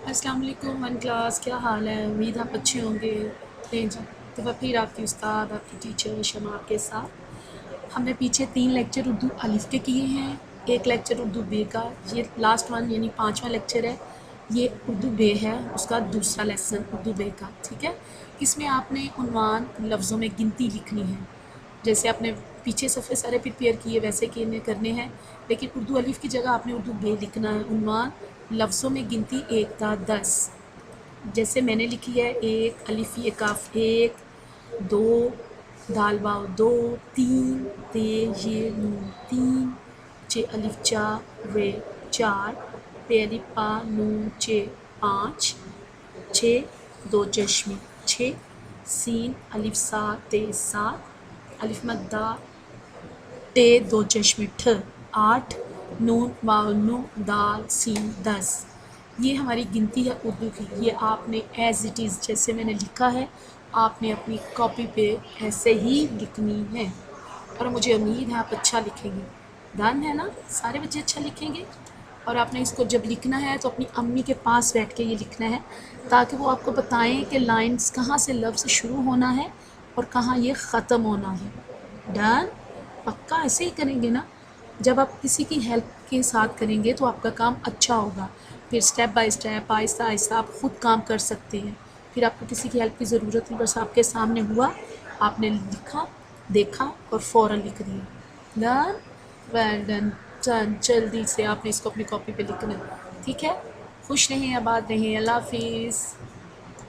अस्सलाम वालेकुम one class, क्या हाल है? उम्मीद आप अच्छे होंगे। नहीं जी, तो फिर आपकी उस्ताद, आपकी टीचर शमा के साथ हमने पीछे 3 लेक्चर उर्दू अलिफ के किए हैं, एक लेक्चर उर्दू बे का। ये लास्ट वन यानी 5वां लेक्चर है। ये उर्दू बे है, उसका दूसरा लेसन उर्दू बे का, ठीक है। इसमें आपने उन्वान लफ्ज़ों में गिनती लिखनी है, जैसे आपने पीछे सफ़े सारे प्रिपेयर किए वैसे किए करने हैं, लेकिन उर्दू अलिफ की जगह आपने उर्दू बे लिखना है। उन्वान लफ्ज़ों में गिनती 1 ता 10, जैसे मैंने लिखी है 1 अलिफ ये काफ 1, 2 दाल वाव 2, 3 ते ये नून 3, चे अलिफ चा वे 4, पे अलिफ पा नून चे 5, 6 दो चश्मे 6, सीन अलिफ सा ते 7, अलिफ मद्दा टे दो चश्मे ठ 8, नून वाव नू दाल सीन 10। ये हमारी गिनती है उर्दू की। ये आपने एज़ इट इज़ जैसे मैंने लिखा है आपने अपनी कॉपी पे ऐसे ही लिखनी है, और मुझे उम्मीद है आप अच्छा लिखेंगे। डन है ना? सारे बच्चे अच्छा लिखेंगे। और आपने इसको जब लिखना है तो अपनी अम्मी के पास बैठ के ये लिखना है, ताकि वो आपको बताएं कि लाइन्स कहाँ से लफ्ज़ शुरू होना है और कहाँ ये ख़त्म होना है। डन? पक्का ऐसे ही करेंगे ना? जब आप किसी की हेल्प के साथ करेंगे तो आपका काम अच्छा होगा। फिर step by step Aahista Aahista आप खुद काम कर सकते हैं। फिर आपको किसी की हेल्प की ज़रूरत नहीं, बस आपके सामने हुआ, आपने लिखा, देखा और फ़ौरन लिख दिया। डन? Well done. डन, जल्दी से आपने इसको अपनी कॉपी पे लिखना है, ठीक है। खुश रहें, आबाद रहें, अल्लाह हाफिज़।